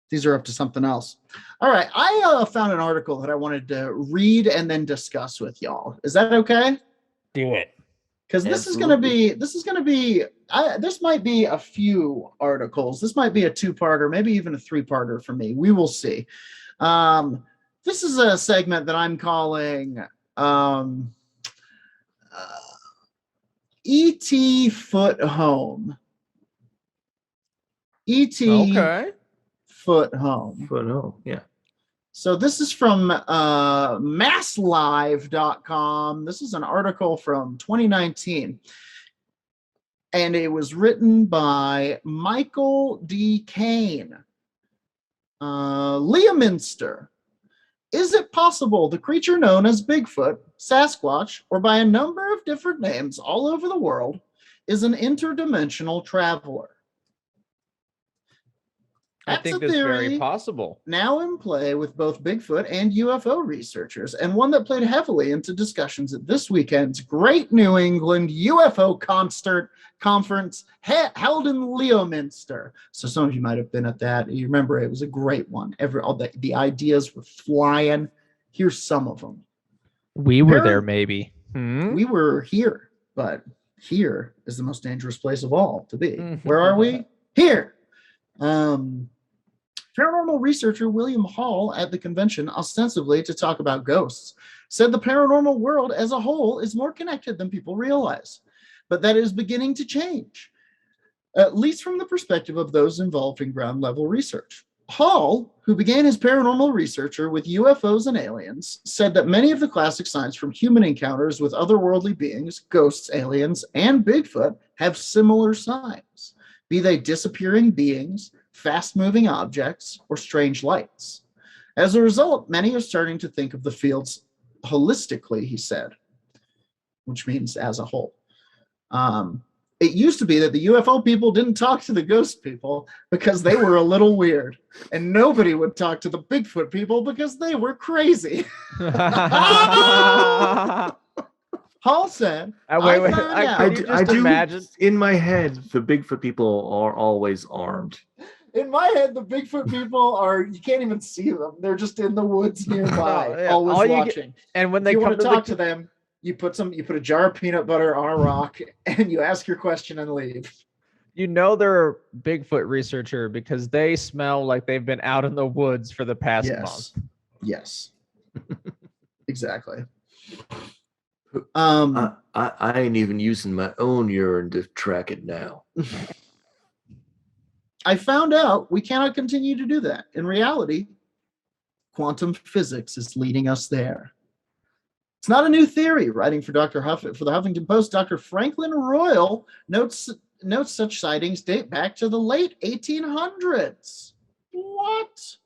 These are up to something else. All right. I found an article that I wanted to read and then discuss with y'all. Is that okay? Do it. Because this is going to be, this might be a few articles. This might be a two-parter, maybe even a three-parter for me. We will see. This is a segment that I'm calling E.T. Foot Home. E.T. Okay. Foot Home. Foot Home, yeah. So this is from masslive.com. This is an article from 2019. And it was written by Michael D. Kane. Leominster. Is it possible the creature known as Bigfoot, Sasquatch, or by a number of different names all over the world is an interdimensional traveler? I think that's very possible. Now in play with both Bigfoot and UFO researchers, and one that played heavily into discussions at this weekend's Great New England UFO Conference held in Leominster. So some of you might have been at that. You remember it was a great one. All the ideas were flying. Here's some of them. We were there, maybe. We were here, but here is the most dangerous place of all to be. Where are we? Here. Paranormal researcher William Hall at the convention, ostensibly to talk about ghosts, said the paranormal world as a whole is more connected than people realize, but that is beginning to change, at least from the perspective of those involved in ground level research. Hall, who began his paranormal researcher with UFOs and aliens, said that many of the classic signs from human encounters with otherworldly beings, ghosts, aliens, and Bigfoot have similar signs, be they disappearing beings, fast-moving objects, or strange lights. As a result, many are starting to think of the fields holistically, he said, which means as a whole. It used to be that the UFO people didn't talk to the ghost people because they were a little weird, and nobody would talk to the Bigfoot people because they were crazy. Hall said, I do imagine in my head the Bigfoot people are always armed. In my head, the Bigfoot people are, you can't even see them. They're just in the woods nearby, always watching. And when they you want to talk to them, you put a jar of peanut butter on a rock and you ask your question and leave. You know they're a Bigfoot researcher because they smell like they've been out in the woods for the past month. Yes. Exactly. I ain't even using my own urine to track it now. I found out we cannot continue to do that. In reality, quantum physics is leading us there. It's not a new theory. Writing for the Huffington Post, Dr. Franklin Royal notes such sightings date back to the late 1800s. What?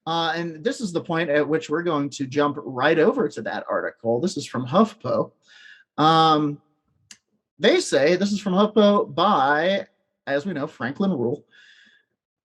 And this is the point at which we're going to jump right over to that article. This is from HuffPo. They say, this is from HuffPo by, as we know, Franklin Rule.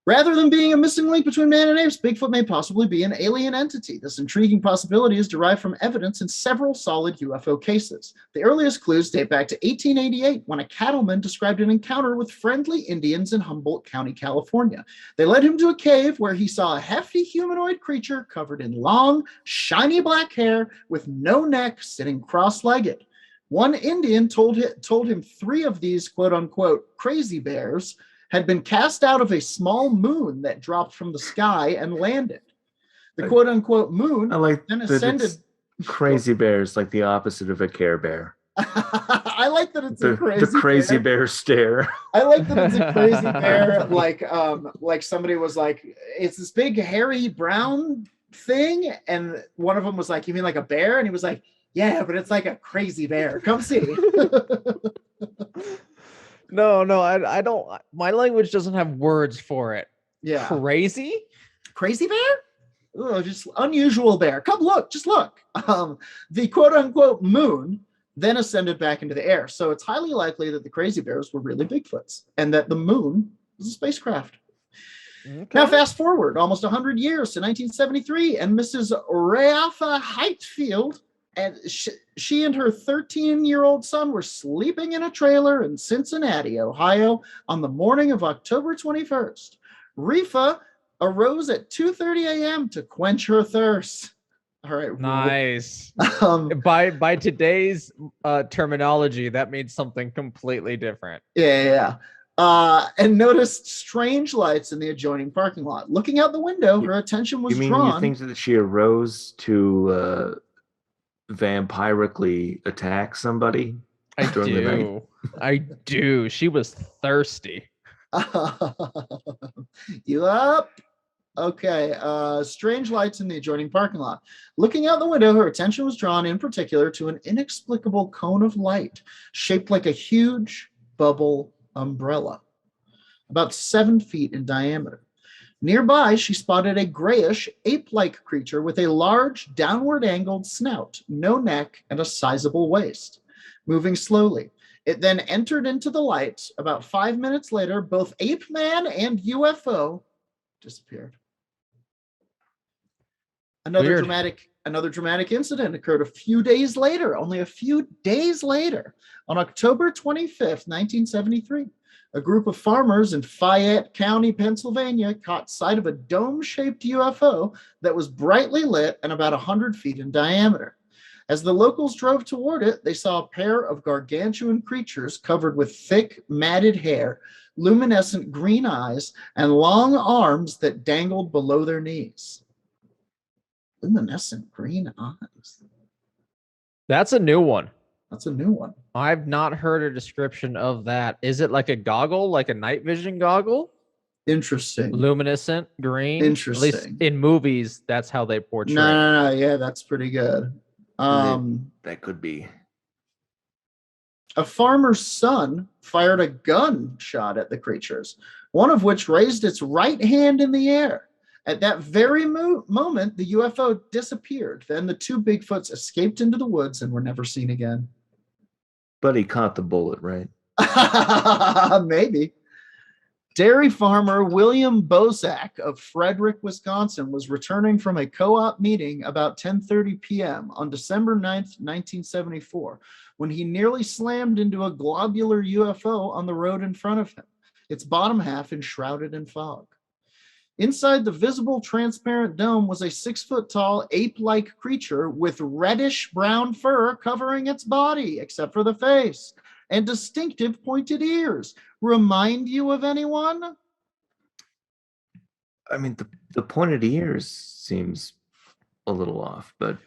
Rather than being a missing link between man and apes, Bigfoot may possibly be an alien entity. This intriguing possibility is derived from evidence in several solid UFO cases. The earliest clues date back to 1888, when a cattleman described an encounter with friendly Indians in Humboldt County, California. They led him to a cave where he saw a hefty humanoid creature covered in long, shiny black hair with no neck, sitting cross-legged. One Indian told him 3 of these quote-unquote crazy bears had been cast out of a small moon that dropped from the sky and landed. The quote-unquote moon then ascended. Crazy bears, like the opposite of a Care Bear. I like that it's a crazy the crazy bear stare. I like that it's a crazy bear. Like somebody was like, it's this big hairy brown thing, and one of them was like, you mean like a bear? And he was like, yeah, but it's like a crazy bear. Come see. No, I don't. My language doesn't have words for it. Yeah. Crazy bear? Oh, just unusual bear. Come look, just look. The quote-unquote moon then ascended back into the air. So it's highly likely that the crazy bears were really Bigfoots and that the moon was a spacecraft. Okay. Now fast forward almost 100 years to 1973, and Mrs. Rafa Heightfield, and she and her 13-year-old son were sleeping in a trailer in Cincinnati, Ohio, on the morning of October 21st. Rifa arose at 2:30 a.m. to quench her thirst. All right. Nice. By today's terminology, that means something completely different. Yeah. And noticed strange lights in the adjoining parking lot. Looking out the window, her attention was drawn. You think that she arose to vampirically attack somebody? I do. She was thirsty. You up? Okay. Strange lights in the adjoining parking lot. Looking out the window, her attention was drawn in particular to an inexplicable cone of light shaped like a huge bubble umbrella, about 7 feet in diameter. Nearby, she spotted a grayish, ape-like creature with a large, downward-angled snout, no neck, and a sizable waist. Moving slowly, it then entered into the light. About 5 minutes later, both Ape Man and UFO disappeared. Another dramatic incident occurred a few days later, only a few days later, on October 25th, 1973. A group of farmers in Fayette County, Pennsylvania, caught sight of a dome-shaped UFO that was brightly lit and about 100 feet in diameter. As the locals drove toward it, they saw a pair of gargantuan creatures covered with thick, matted hair, luminescent green eyes, and long arms that dangled below their knees. Luminescent green eyes. That's a new one. That's a new one. I've not heard a description of that. Is it like a goggle, like a night vision goggle? Interesting. Luminescent green. Interesting. At least in movies, that's how they portray. No. Yeah, that's pretty good. That could be. A farmer's son fired a gunshot at the creatures, one of which raised its right hand in the air. At that very moment, the UFO disappeared. Then the two Bigfoots escaped into the woods and were never seen again. But he caught the bullet, right? Maybe. Dairy farmer William Bozak of Frederick, Wisconsin, was returning from a co-op meeting about 10:30 p.m. on December 9th, 1974, when he nearly slammed into a globular UFO on the road in front of him, its bottom half enshrouded in fog. Inside the visible transparent dome was a 6-foot-tall ape-like creature with reddish-brown fur covering its body, except for the face, and distinctive pointed ears. Remind you of anyone? I mean, the pointed ears seems a little off, but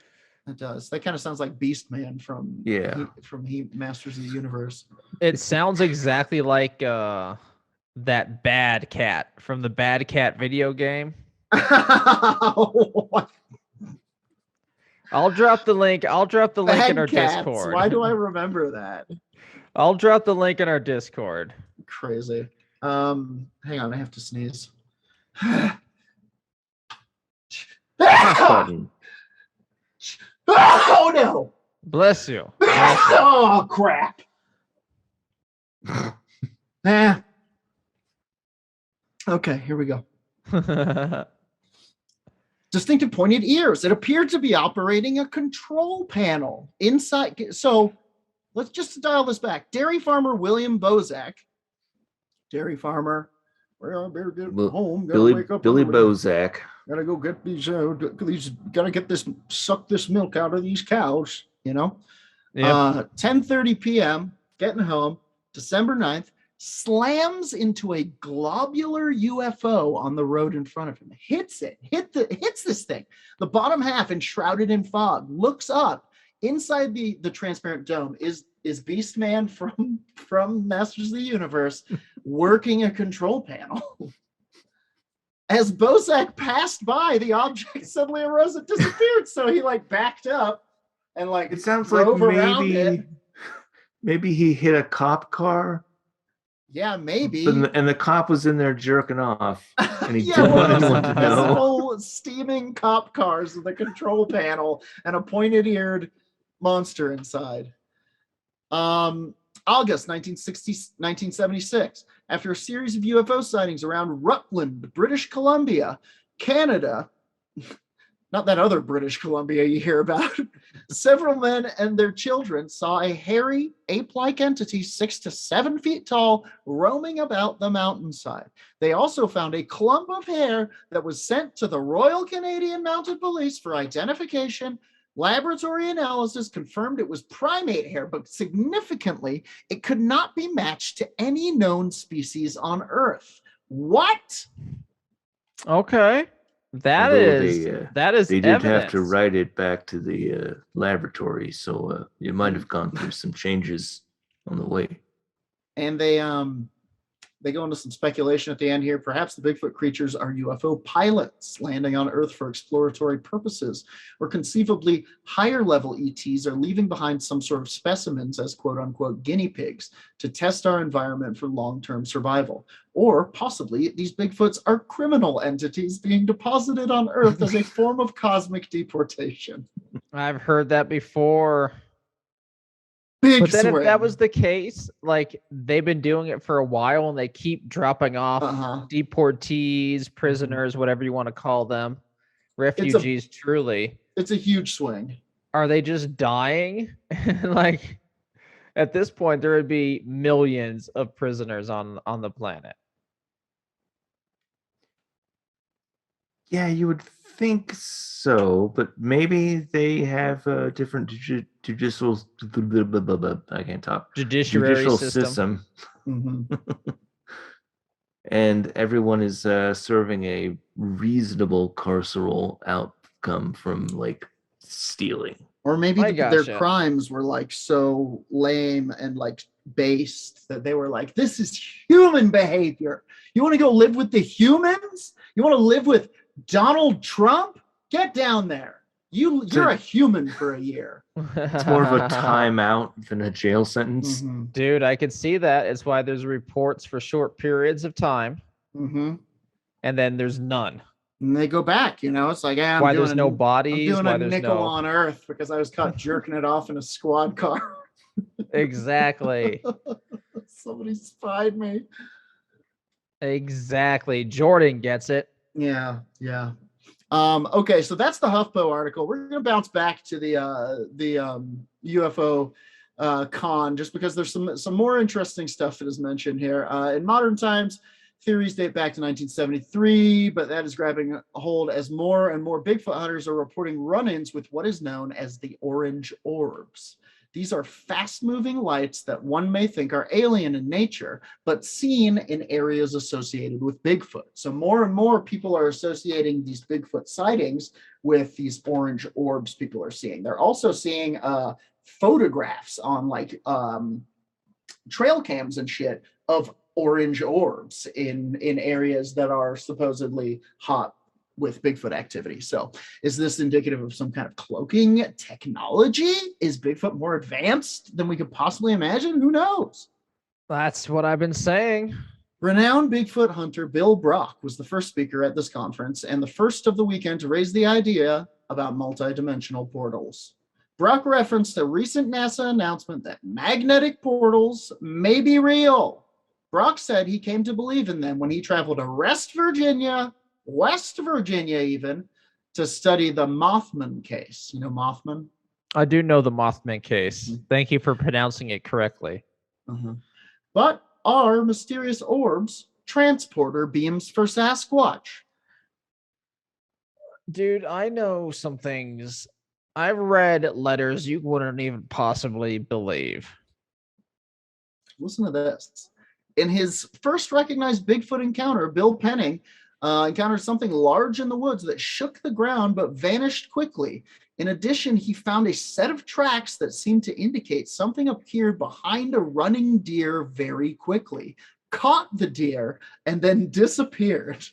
it does. That kind of sounds like Beast Man from Masters of the Universe. It sounds exactly like that Bad Cat from the Bad Cat video game. What? I'll drop the link. In our Cats. Discord. Why do I remember that? I'll drop the link in our Discord. Crazy. Hang on, I have to sneeze. Oh no! Bless you. Oh crap! Okay, here we go. Distinctive pointed ears. It appeared to be operating a control panel inside. So let's just dial this back. Dairy farmer William Bozak. Dairy farmer. Well, I better get home. Billy Bozak. Gotta go get these. Gotta get this. Suck this milk out of these cows. You know. Yep. 10:30 p.m. Getting home. December 9th. Slams into a globular UFO on the road in front of him. Hits this thing. The bottom half enshrouded in fog. Looks up. Inside the transparent dome is Beastman from Masters of the Universe working a control panel. As Bozak passed by, the object suddenly arose and disappeared. So he backed up and it sounds like maybe he hit a cop car. Yeah, maybe. And the cop was in there jerking off, and he didn't want anyone to know. Full steaming cop cars with a control panel and a pointed-eared monster inside. August 1976, after a series of UFO sightings around Rutland, British Columbia, Canada, not that other British Columbia you hear about. Several men and their children saw a hairy, ape-like entity 6 to 7 feet tall roaming about the mountainside. They also found a clump of hair that was sent to the Royal Canadian Mounted Police for identification. Laboratory analysis confirmed it was primate hair, but significantly, it could not be matched to any known species on Earth. What? Okay. That is they did evidence. have to write it back to the laboratory, so you might have gone through some changes on the way. And they go into some speculation at the end here. Perhaps the Bigfoot creatures are UFO pilots landing on Earth for exploratory purposes, or conceivably higher level ETs are leaving behind some sort of specimens as quote unquote guinea pigs to test our environment for long-term survival. Or possibly these Bigfoots are criminal entities being deposited on Earth as a form of cosmic deportation. I've heard that before. But then if that was the case, like they've been doing it for a while and they keep dropping off deportees, prisoners, whatever you want to call them, refugees, truly. It's a huge swing. Are they just dying? Like at this point, there would be millions of prisoners on the planet. Yeah, you would think so, but maybe they have a different judicial. I can't talk. Judicial system. Mm-hmm. And everyone is serving a reasonable carceral outcome from like stealing. Or maybe their crimes were like so lame and like based that they were like, this is human behavior. You want to go live with the humans? You want to live with Donald Trump? Get down there. You're a human for a year. It's more of a timeout than a jail sentence. Mm-hmm. Dude, I could see that. It's why there's reports for short periods of time. Mm-hmm. And then there's none. And they go back, it's like, why there's no bodies. I'm doing a nickel on Earth because I was caught jerking it off in a squad car. Exactly. Somebody spied me. Exactly. Jordan gets it. Yeah. Okay, so that's the HuffPo article. We're going to bounce back to the UFO con just because there's some more interesting stuff that is mentioned here. In modern times, theories date back to 1973, but that is grabbing a hold as more and more Bigfoot hunters are reporting run-ins with what is known as the orange orbs. These are fast-moving lights that one may think are alien in nature, but seen in areas associated with Bigfoot. So more and more people are associating these Bigfoot sightings with these orange orbs people are seeing. They're also seeing photographs on like trail cams and shit of orange orbs in areas that are supposedly hot with Bigfoot activity. So is this indicative of some kind of cloaking technology? Is Bigfoot more advanced than we could possibly imagine? Who knows? That's what I've been saying. Renowned Bigfoot hunter Bill Brock was the first speaker at this conference and the first of the weekend to raise the idea about multidimensional portals. Brock referenced a recent NASA announcement that magnetic portals may be real. Brock said he came to believe in them when he traveled to West Virginia even, to study the Mothman case. You know Mothman? I do know the Mothman case. Mm-hmm. Thank you for pronouncing it correctly. Uh-huh. But are mysterious orbs transporter beams for Sasquatch? Dude, I know some things. I've read letters you wouldn't even possibly believe. Listen to this. In his first recognized Bigfoot encounter, Bill Penning encountered something large in the woods that shook the ground but vanished quickly. In addition, he found a set of tracks that seemed to indicate something appeared behind a running deer very quickly, caught the deer, and then disappeared.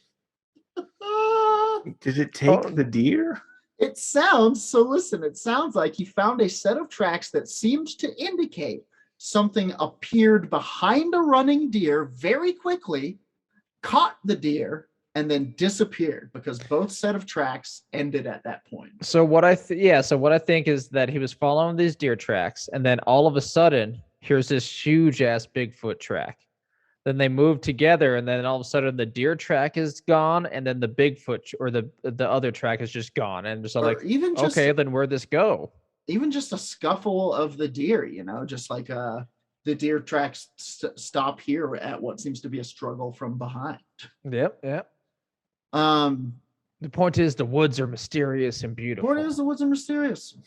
Did it take the deer? It sounds like he found a set of tracks that seemed to indicate something appeared behind a running deer very quickly, caught the deer, and then disappeared because both set of tracks ended at that point. So what I think is that he was following these deer tracks, and then all of a sudden, here's this huge ass Bigfoot track. Then they move together, and then all of a sudden the deer track is gone, and then the Bigfoot or the other track is just gone. And so like, even just, okay, then where'd this go? Even just a scuffle of the deer, just like the deer tracks stop here at what seems to be a struggle from behind. Yep. The point is the woods are mysterious and beautiful. The point is the woods are mysterious.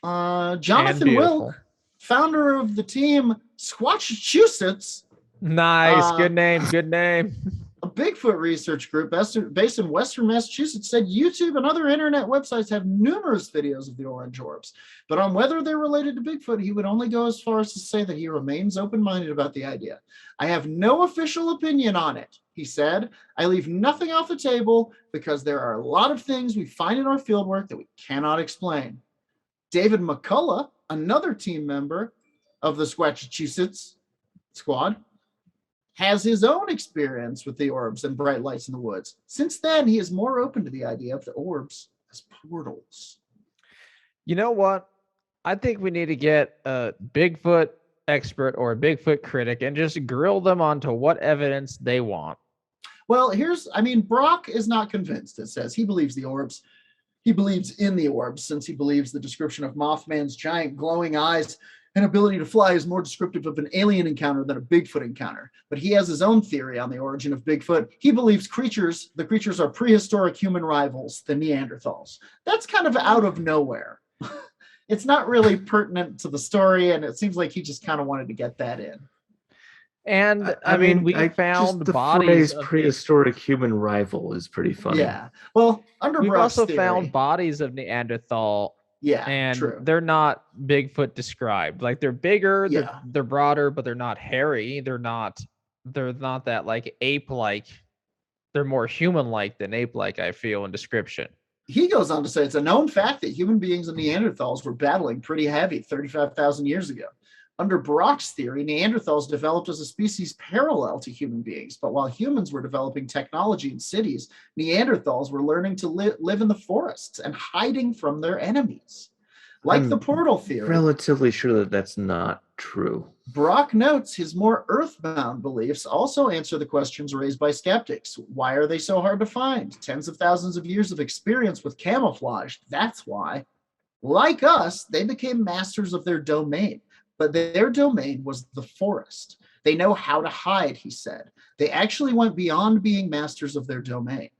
Jonathan Wilk, founder of the team Squatchachusetts. Nice. Good name. A Bigfoot research group based in Western Massachusetts said YouTube and other internet websites have numerous videos of the orange orbs. But on whether they're related to Bigfoot, he would only go as far as to say that he remains open-minded about the idea. I have no official opinion on it, he said. I leave nothing off the table because there are a lot of things we find in our fieldwork that we cannot explain. David McCullough, another team member of the Squatchachusetts squad, has his own experience with the orbs and bright lights in the woods. Since then, he is more open to the idea of the orbs as portals. You know what? I think we need to get a Bigfoot expert or a Bigfoot critic and just grill them onto what evidence they want. Well, Brock is not convinced. It says he believes the orbs. He believes in the orbs since he believes the description of Mothman's giant glowing eyes and ability to fly is more descriptive of an alien encounter than a Bigfoot encounter. But he has his own theory on the origin of Bigfoot. He believes the creatures are prehistoric human rivals, the Neanderthals. That's kind of out of nowhere. It's not really pertinent to the story, and it seems like he just kind of wanted to get that in. And we found the bodies. Phrase prehistoric human rival is pretty funny. Yeah. Well, under we've Brock's also theory, found bodies of Neanderthal. Yeah, and true. They're not Bigfoot described. Like they're bigger, Yeah. they're broader, but they're not hairy. They're not that like ape-like. They're more human-like than ape-like, I feel, in description. He goes on to say it's a known fact that human beings and Neanderthals were battling pretty heavy 35,000 years ago. Under Brock's theory, Neanderthals developed as a species parallel to human beings, but while humans were developing technology in cities, Neanderthals were learning to live in the forests and hiding from their enemies. Like the portal theory. Relatively sure that that's not true. Brock notes his more earthbound beliefs also answer the questions raised by skeptics. Why are they so hard to find? Tens of thousands of years of experience with camouflage. That's why. Like us, they became masters of their domain. But their domain was the forest. They know how to hide, he said. They actually went beyond being masters of their domain.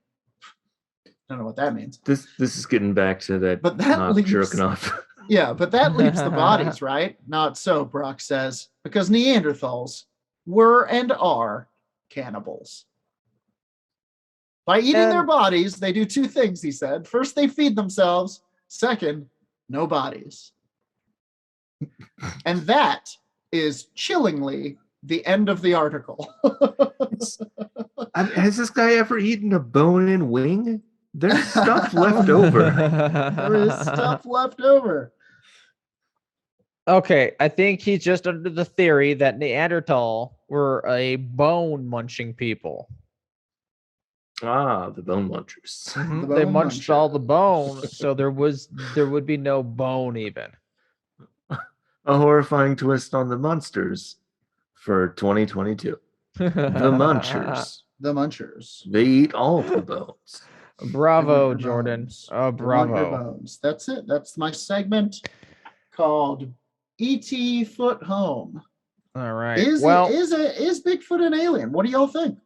I don't know what that means. This is getting back to that, but that leaves, jerking off. Yeah, but that leaves the bodies, right? Not so, Brock says, because Neanderthals were and are cannibals. By eating their bodies, they do two things, he said. First, they feed themselves. Second, no bodies. And that is chillingly the end of the article. Has this guy ever eaten a bone-in wing? There's stuff left over. There is stuff left over. Okay, I think he's just under the theory that Neanderthal were a bone-munching people. Ah, the bone munchers. Mm-hmm. They munched all the bone, so there would be no bone even. A horrifying twist on the monsters for 2022. The munchers. The munchers. They eat all the bones. Bravo, Jordan. Bones. Oh, bravo. Bones. That's it. That's my segment called E.T. Foot Home. All right. Is Bigfoot an alien? What do y'all think?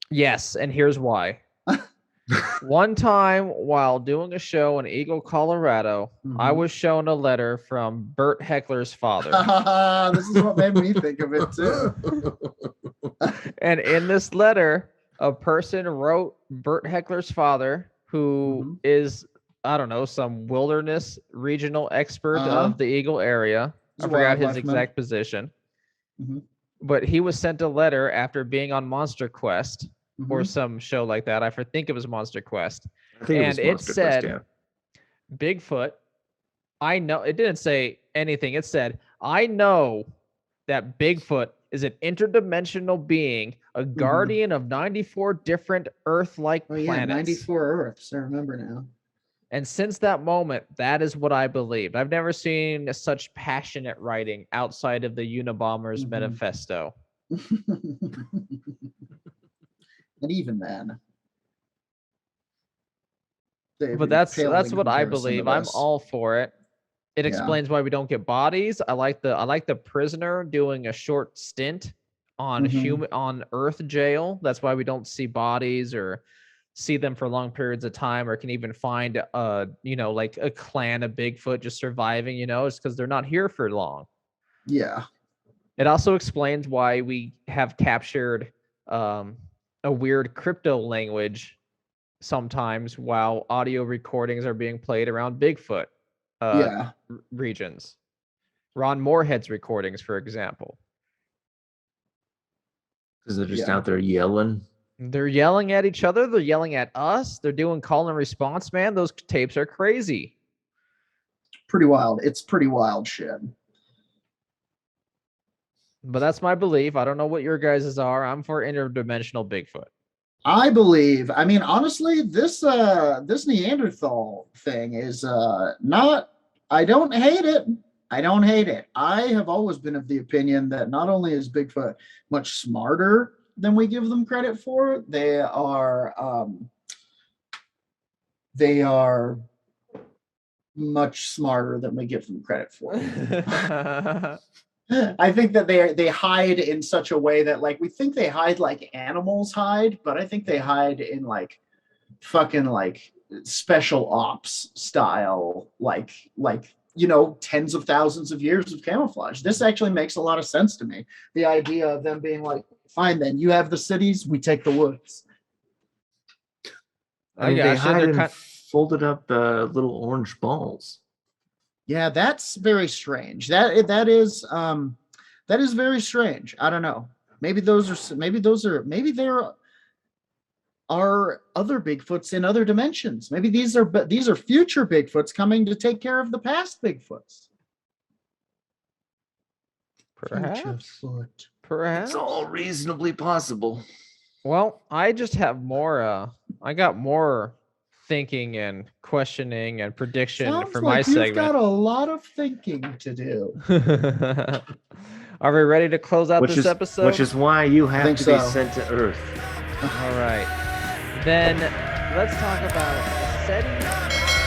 Yes, and here's why. One time while doing a show in Eagle, Colorado, I was shown a letter from Bert Heckler's father. This is what made me think of it too. And in this letter, a person wrote Bert Heckler's father, who is, I don't know, some wilderness regional expert of the Eagle area. I forgot his exact position. But he was sent a letter after being on Monster Quest. Or some show like that. I think it was Monster Quest. And it said, Bigfoot, I know, it didn't say anything. It said, I know that Bigfoot is an interdimensional being, a guardian of 94 different Earth-like planets. 94 Earths, I remember now. And since that moment, that is what I believed. I've never seen such passionate writing outside of the Unabomber's manifesto. And even then, But that's paled in what I comparison to believe. I'm this. all for it. It Yeah. explains why we don't get bodies. I like the prisoner doing a short stint on Mhm. on Earth jail. That's why we don't see bodies or see them for long periods of time, or can even find like a clan of Bigfoot just surviving. It's because they're not here for long. Yeah. It also explains why we have captured a weird crypto language sometimes while audio recordings are being played around Bigfoot Yeah. regions. Ron Moorhead's recordings, for example. Because they're just Yeah. out there yelling. They're yelling at each other. They're yelling at us. They're doing call and response, man. Those tapes are crazy. Pretty wild. It's pretty wild shit. But that's my belief. I don't know what your guys's are. I'm for interdimensional Bigfoot. I believe, I mean, honestly, this Neanderthal thing is not, I don't hate it. I don't hate it. I have always been of the opinion that not only is Bigfoot much smarter than we give them credit for, they are much smarter than we give them credit for. I think that they hide in such a way that, like, we think they hide like animals hide, but I think they hide in like fucking like special ops style, like tens of thousands of years of camouflage. This actually makes a lot of sense to me. The idea of them being like, fine, then you have the cities, we take the woods. I mean, they hide in folded up little orange balls. Yeah, that's very strange. That is very strange. I don't know. Maybe there are other Bigfoots in other dimensions. Maybe these are future Bigfoots coming to take care of the past Bigfoots. Perhaps. It's all reasonably possible. Well, I just have more. I got more thinking and questioning and prediction Sounds for like my you've segment. got a lot of thinking to do. Are we ready to close out this episode? Which is why you have to be so. sent to Earth. All right. Then let's talk about SETI